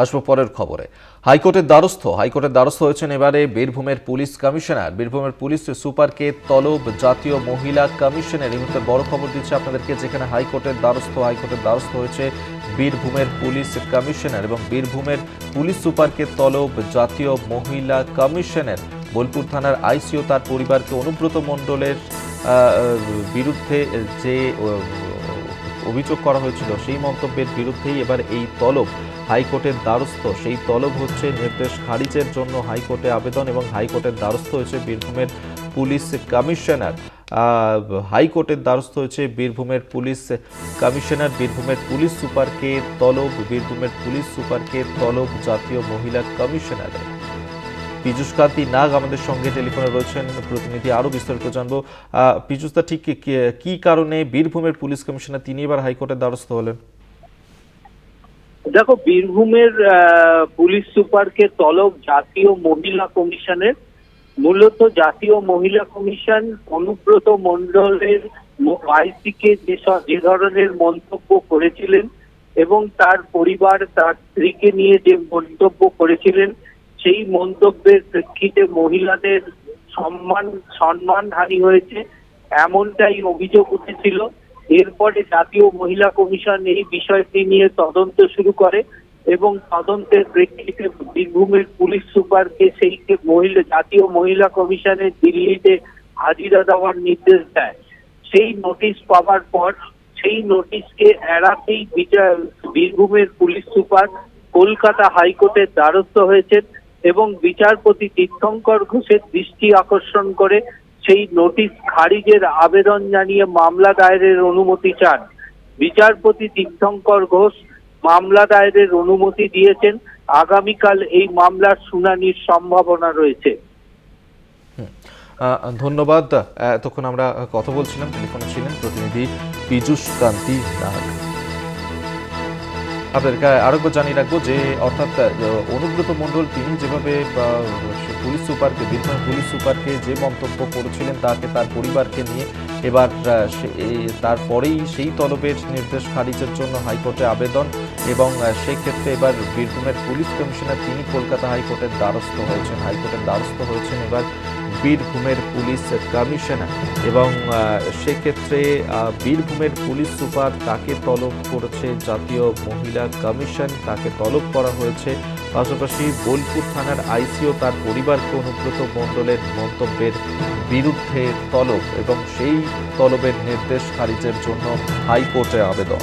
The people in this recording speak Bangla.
আসবো পরের খবরে। হাইকোর্টের দ্বারস্থ হয়েছেন এবারে বীরভূমের পুলিশ কমিশনার। বীরভূমের পুলিশ সুপারকে তলব জাতীয় মহিলা কমিশনের। এই মুহূর্তে বড় খবর দিচ্ছে আপনাদেরকে, যেখানে হাইকোর্টের দ্বারস্থ হয়েছে বীরভূমের পুলিশ কমিশনার এবং বীরভূমের পুলিশ সুপারকে তলব জাতীয় মহিলা কমিশনের। বোলপুর থানার আইসিও তার পরিবারকে অনুব্রত মণ্ডলের বিরুদ্ধে যে অভিযোগ করা হয়েছিল সেই মন্তব্যের বিরুদ্ধেই এবার এই তলব হাইকোর্টের দ্বারস্থ। সেই তলব হচ্ছে নির্দেশ খারিজের জন্য হাইকোর্টে আবেদন এবং হাইকোর্টের দ্বারস্থ হয়েছে বীরভূমের পুলিশ কমিশনার। হাইকোর্টের দ্বারস্থ হয়েছে বীরভূমের পুলিশ কমিশনার। বীরভূমের পুলিশ সুপারকে তলব জাতীয় মহিলা কমিশনারের। পীযূষকান্তি নাগ আমাদের সঙ্গে টেলিফোনে রয়েছেন প্রতিনিধি, আরো বিস্তারিত জানবো। পীযূষদা, ঠিক কি কারণে বীরভূমের পুলিশ কমিশনার তিনি এবার হাইকোর্টের দ্বারস্থ হলেন? দেখো, বীরভূমের পুলিশ সুপারকে তলব জাতীয় মহিলা কমিশনের। মূলত জাতীয় মহিলা কমিশন অনুব্রত মণ্ডলের আইসিকে যে ধরনের মন্তব্য করেছিলেন এবং তার পরিবার তার স্ত্রীকে নিয়ে যে মন্তব্য করেছিলেন, সেই মন্তব্যের প্রেক্ষিতে মহিলাদের সম্মানহানি হয়েছে এমনটাই অভিযোগ উঠেছিল। এরপরে জাতীয় মহিলা কমিশন এই বিষয়টি নিয়ে তদন্ত শুরু করে এবং তদন্তের প্রেক্ষিতে বীরভূমের পুলিশ সুপারকে সেই জাতীয় মহিলা কমিশনের দিল্লিতে হাজিরা দেওয়ার নির্দেশ দেয়। সেই নোটিশ পাওয়ার পর সেই নোটিশকে এড়াতেই বীরভূমের পুলিশ সুপার কলকাতা হাইকোর্টের দ্বারস্থ হয়েছেন এবং বিচারপতি তীর্থঙ্কর ঘোষের দৃষ্টি আকর্ষণ করে সেই নোটিশ খারিজের আবেদন জানিয়ে মামলা দায়েরের অনুমতি চান। বিচারপতি তীর্থঙ্কর ঘোষ মামলা দায়েরের অনুমতি দিয়েছেন। আগামীকাল এই মামলার শুনানির সম্ভাবনা রয়েছে। ধন্যবাদ। এতক্ষণ আমরা কথা বলছিলাম, টেলিফোনে ছিলেন প্রতিনিধি পীযূষকান্তি নাগ। আপনাদেরকে আরেকবার জানিয়ে রাখবো যে অর্থাৎ অনুব্রত মণ্ডল তিনি যেভাবে পুলিশ সুপারকে যে মন্তব্য করেছিলেন তাকে তার পরিবারকে নিয়ে এবার তারপরেই সেই তলবের নির্দেশ খারিজের জন্য হাইকোর্টে আবেদন এবং সেই ক্ষেত্রে এবার বীরভূমের পুলিশ কমিশনার তিনি কলকাতা হাইকোর্টের দ্বারস্থ হয়েছেন এবার বীরভূমের পুলিশ কমিশনার এবং সেক্ষেত্রে বীরভূমের পুলিশ সুপার তাকে তলব করেছে জাতীয় মহিলা কমিশন, তাকে তলব করা হয়েছে। পাশাপাশি বোলপুর থানার আইসিও তার পরিবারকে অনুব্রত মণ্ডলের মন্তব্যের বিরুদ্ধে তলব এবং সেই তলবের নির্দেশ খারিজের জন্য হাইকোর্টে আবেদন।